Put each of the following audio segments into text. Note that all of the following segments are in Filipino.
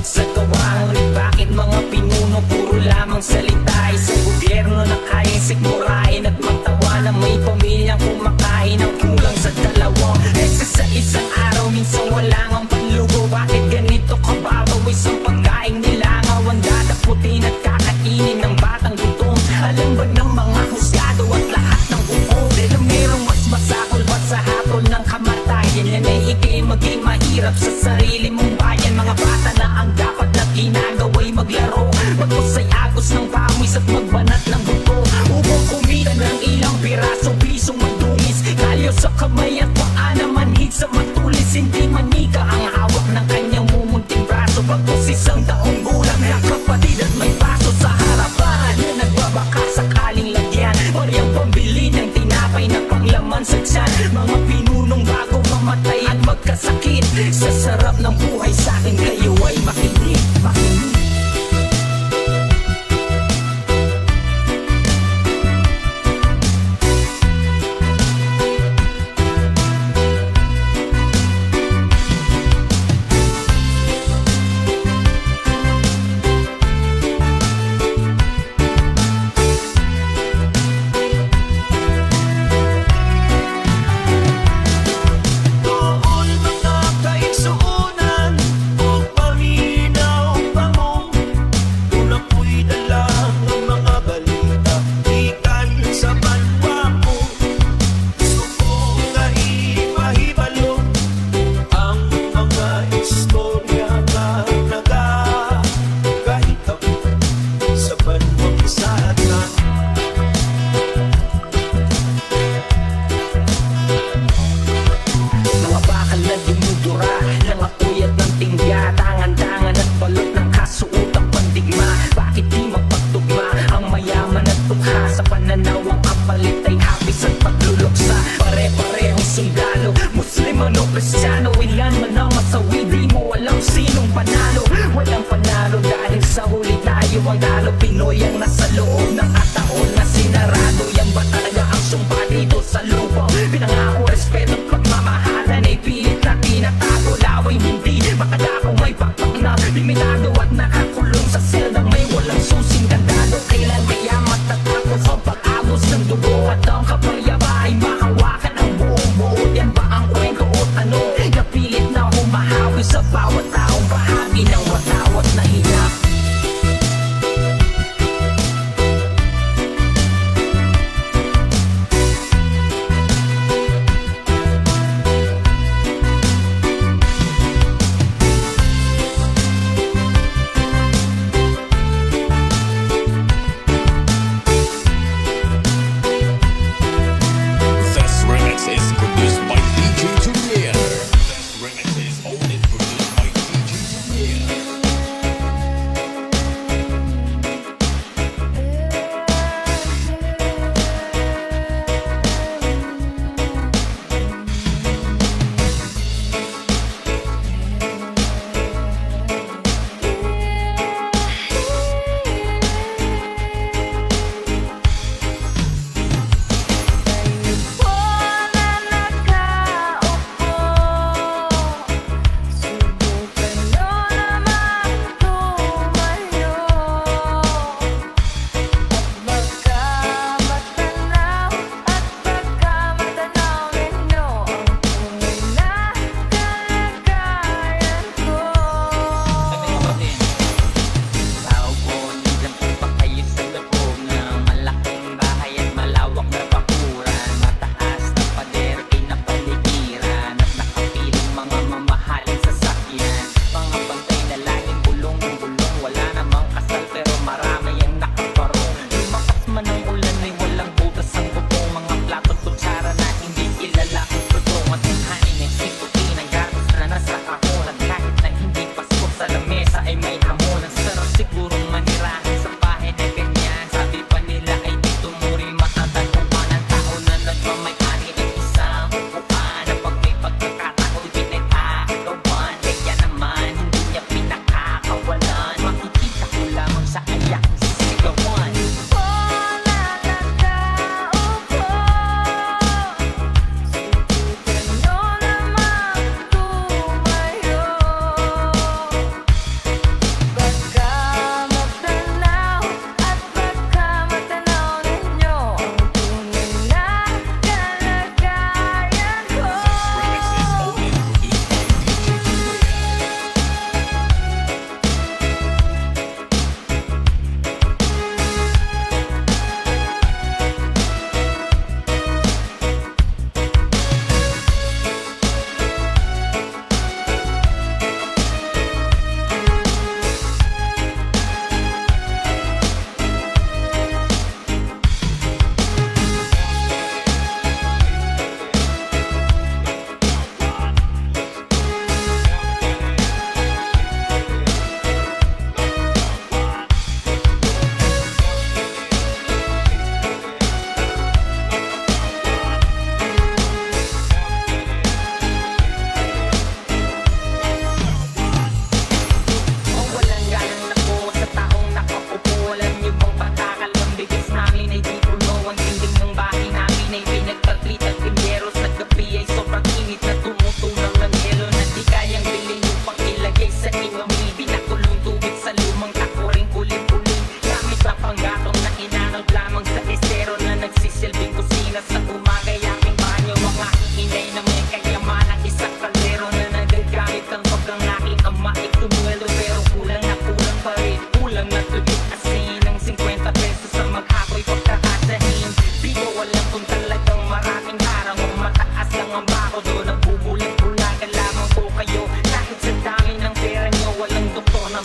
magsagawa. Ngunit bakit mga pinuno puro lamang salita? Isang gobyerno na kayang sikmurain at magtawa na may pamilyang kumakain ng kulang sa dalawang beses sa isang araw. Minsan wala ngang panlugo. Bakit ganito kababaw isang pagkaing nilangaw? Ang dadaputin at kakainin ng batang gutom. Alam ba ng mga husgado at lahat ng buo? Dahil mayroong mas masakol pa sa hatol ng kamatayan. Yan ay ikay maging mahirap sa sarili mong bayan. Mga bata na ang dapat na ginagawa'y maglaro, magpusay agos ng pawis at magbanat ng buto. Upang kumita ng ilang piraso, bisong madungis, kalyo sa kamay at paa na manhid sa matulis. Hindi manika ang hawak ng kanyang mumunting braso. Pagkos isang taong gulang na kapatid at may paso sa harapan na nagbabaka sakaling lagyan Maryang pambili ng tinapay na panglaman sa tiyan. Mga pinunong bago mamatay at magkasakit. Sa sarap ng buhay sa'kin kayo ay makinig, makinig. Kristiyano, ilan man ang masawi, di mo alam sinong panalo. Walang panalo dahil sa huli tayo ang talo. Pinoy ang nasa loob ng ataon na sinarado. Yan ba talaga ang sumpa dito sa lupa? Pinangako, respeto at pagmamahalan ay pilit na tinatago. Laway hindi makadako, may pakpak na limitado at nakakulong sa selda may walang susing kandado. Kailan kaya matatapos ang pag-agos ng dugo at ang kapayapa ay mahawakan ang buong buo? Yan ba ang kwento o ano? Napilit na humahawi sa bawat taong bahagi ng watawat na hirap.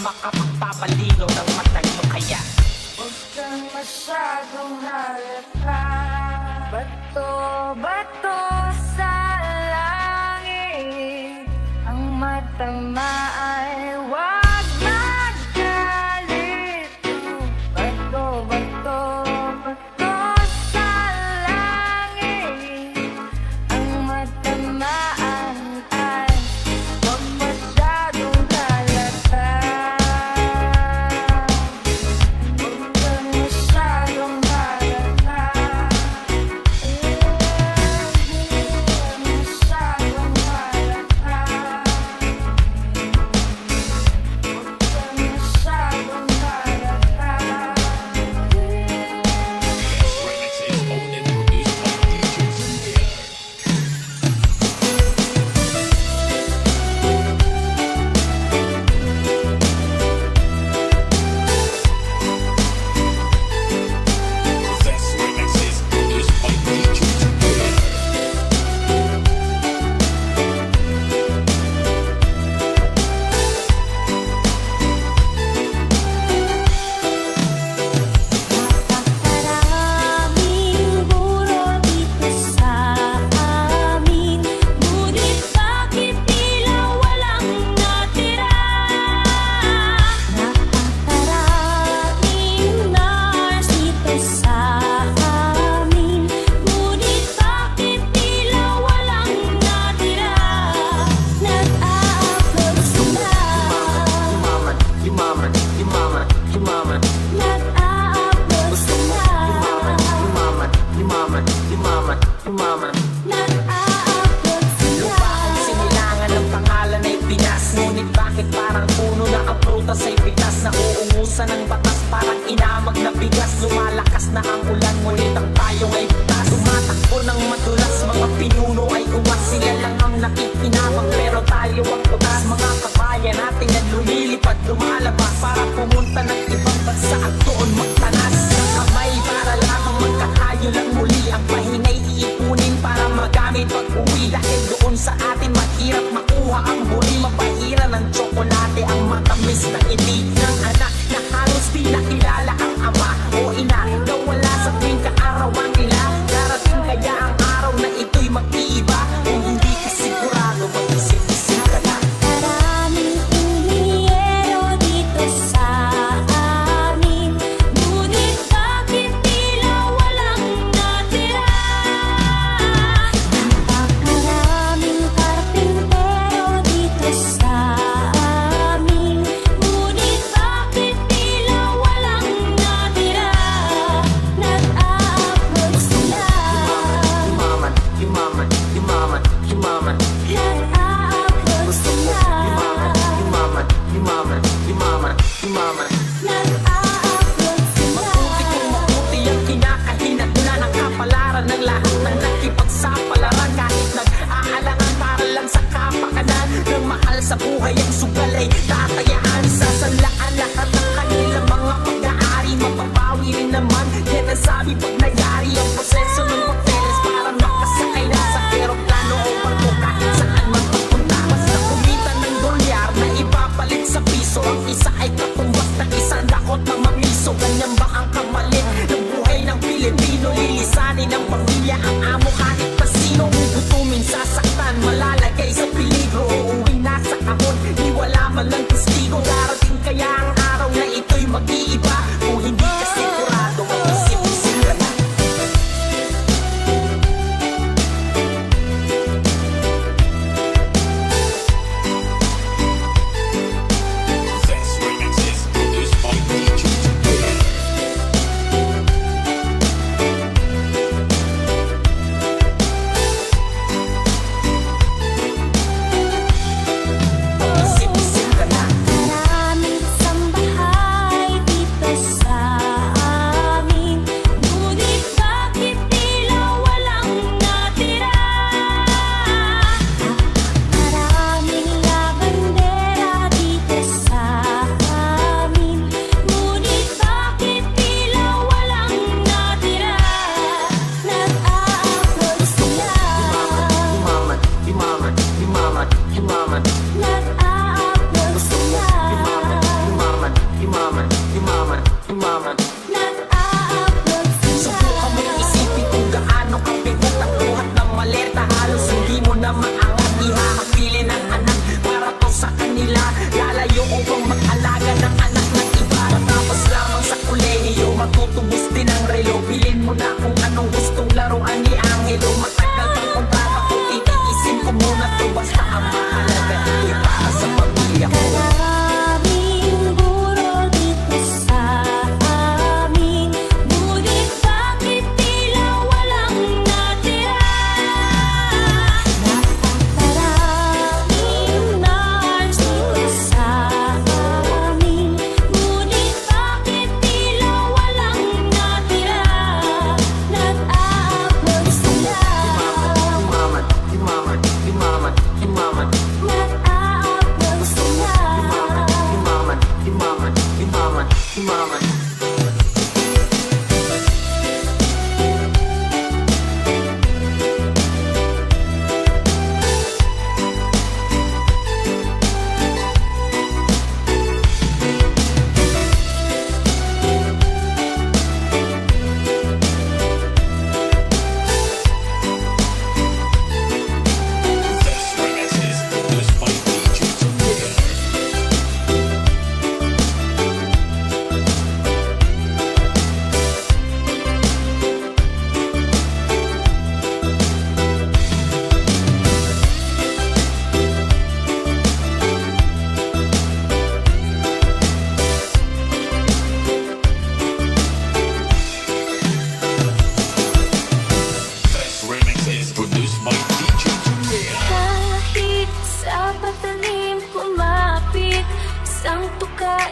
makapagpapalinaw ng mata nyo. Kaya huwag kang masyadong halata. Bato, bato sa langit. Ang matama ay huwag magalit. Bato, bato, bato sa langit. Ang matamaan ay huwag masyadong halata. Huwag kang masyadong halata. Masyadong halata. Huwag kang masyadong halata. Napakaraming burol dito sa amin, ngunit bakit tila walang natira? Napakaraming nurse dito sa amin, ngunit bakit tila walang natira? Nag-a-upload sila. Nag-a-upload sila. Nag-a-upload lupa sila. ang sinilangan ng pangalan ay Pinas. Ngunit bakit parang puno na ang prutas ay pitas? Na uungusan ng batas parang inamag na bigas. Lumalakas na ang ulan ngunit ang tayong ay butas. Tumatakbo ng madulas, mga pinuno ay umas. Sila lang ang nakikinabang pero tayo ang utas. Mga kabayan natin na lumilipad, lumalabas para pumunta ng ibang bansa at doon magtanas. Ang kamay para lamang magkakayo lang muli. Ang pahingay iipunin para magamit pag uwi. Dahil doon sa atin mahirap makuha ang huli. Mapahira ng tsokolate ang matamis na ngiti ng anak na halos di nakilala ang ama o ina. Nawala sa tuwing kaarawan nila. Darating kaya ang araw na ito'y mag-iiba. Kung hindi ka sigurado, mag-isip-isip ka na. Maraming inhinyero dito sa amin, ngunit bakit tila walang natira? Napakaraming karpintero dito sa amin, ngunit bakit tila walang natira? Nag-a-upload sila. Nag-a-upload sila. Nag-a-upload sila. Mabuti kung mabuti ang kinakahinatnan ng kapalaran ng lahat ng nakipagsapalaran. Kahit nag-aalangan para lang sa kapakanan ng mahal sa buhay ang sugal ay tatayaan. Sasalaan lahat ng kanilang mga pag-aari. Mapapawi rin naman, yan ang sabi pag nangyari ang proseso ng hoteles. Parang nakasakay na sa aeroplano o barko kahit saan man papunta. Basta kumita ng dolyar na ipapalit sa piso. Ang isa ay katumbas ng isang dakot na mamiso. Ganyan ba ang kamalit ng buhay ng Pilipino? Lilisanin ng pamilya ang amo kahit pa sino. Gugutumin, sasaktan, malalagay sa peligro. Uuwi na sa kahon, di wala man lang testigo. Darating kaya ang araw na ito'y mag-iiba. Kung hindi ka sigurado, mag-isip-isip ka na. Isip-isip ka na. Maraming sambahay dito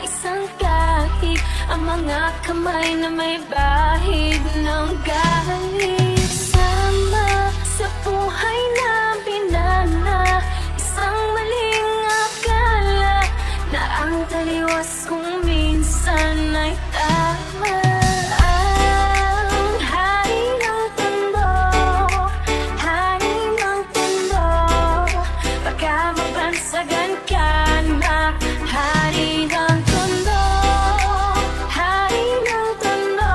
isang kahig, ang mga kamay na may bahid ng galing. Sama sa buhay na binana, isang maling akala na ang taliwas kung minsan ay tama. Ang hari ng tondo, hari ng tondo, baka mabansagan ka na. Hari ng tondo, hari ng tondo,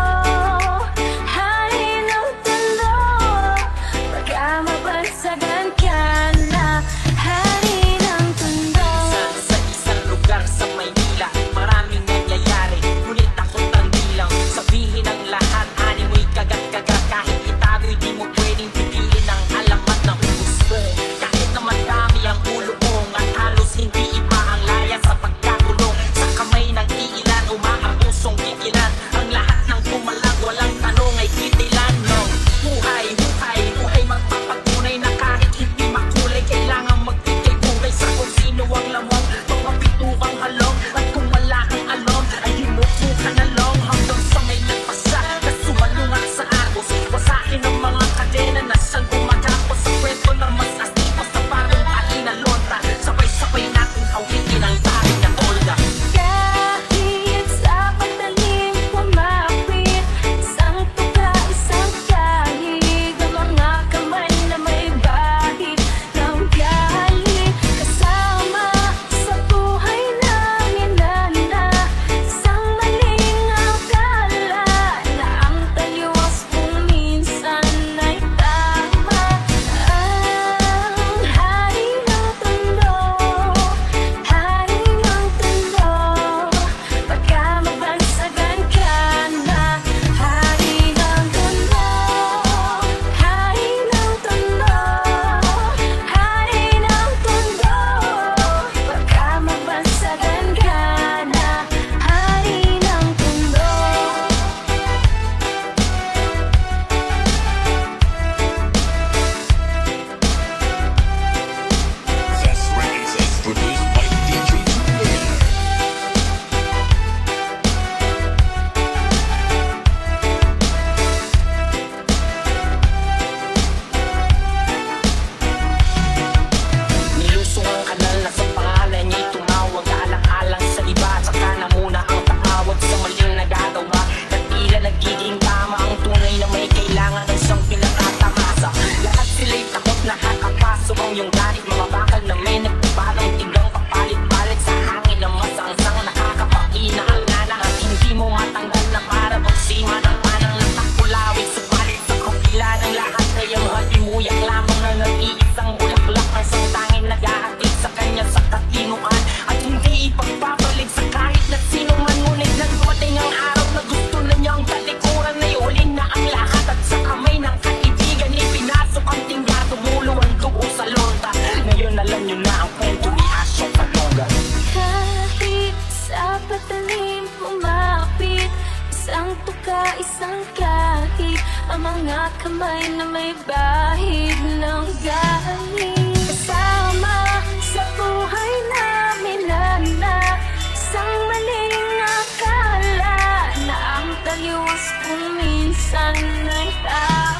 hari ng tondo, baka mabansagan ka na. Hari ng tondo. Sa isang lugar sa Maynila, maraming nangyayari, ngunit takot ang bilang. Sabihin ang lahat, ani mo'y kagat-kagat. Kahit itago'y di mo pwedeng pipilin ang alamat ng gusto. Kahit na madami ang ulong at halos hindi iba ang laya sa pagkakulong. Sa kamay ng iilan, umaabusong kikilan. Ang lahat ng pumalag, walang tanong ay titilan ng buhay, buhay, buhay magpapatunay na kahit hindi makulay, kailangan magbigay buhay sa kung sino ang lamang. Mga bituang halong at kung wala kang alam, ay himuko ka na lang hanggang sa may nagpasa na sumalungat sa agos. Wasakin ang mga kadena na siyang gumatapos sa kwento na mas astipos na parang alinalonta. Sabay-sabay natin hawitin ang taring na Olga. Kahit sa pagdaling pumapit, isang tuka, isang kahig, ang mga kamay na may bahid ng galing. Kasama sa buhay namin na isang maling akala na ang taliwas kung minsan ay tama. Ang hari ng tondo, hari ng tondo, baka mabansagan ka na. Hari ng tondo, hari ng tondo, hari ng tondo, baka mabansagan ka na. Hari ng tondo. Zest Raises, produced by DJ Julian. Nilusong ang kanal na sa pangalan niya'y tumawag. Alang-alang sa iba at saka na muna ang paawat sa maling nagagawa. At tila nagiging tama ang tunay na may kailangan ng siyang pinatatamasa. Lahat sila'y takot na kakapasok ang iyong galit. Mga bakal na may nagbabalang tigang papalit-palit sa hangin na masangsang nakakapakina ang nana. At hindi mo matanggal na para pagsima ng panang natakulawin. Subalit sa kapila ng lahat ay ang halimuyak lamang na nag-iisang bulaklak ang sangtangin naghahatid sa kanya sa katinuan. At hindi ipagpapalik sa kahit na sino man. Ngunit nang dumating ang araw na gusto na niyang talikuran, ay uling na ang lahat. At sa kamay ng kaibigan ipinasok ang tingga, tumulo ang dugo sa lonta. Ngayon alam niyo na ang kwento ni Asyo Kalonga. Kahit sa patalim pumapit, isang tuka, isang kahig, ang mga kamay na may bahid ng galing. Kasama sa buhay namin na isang maling akala na ang taliwas kung minsan ay tama.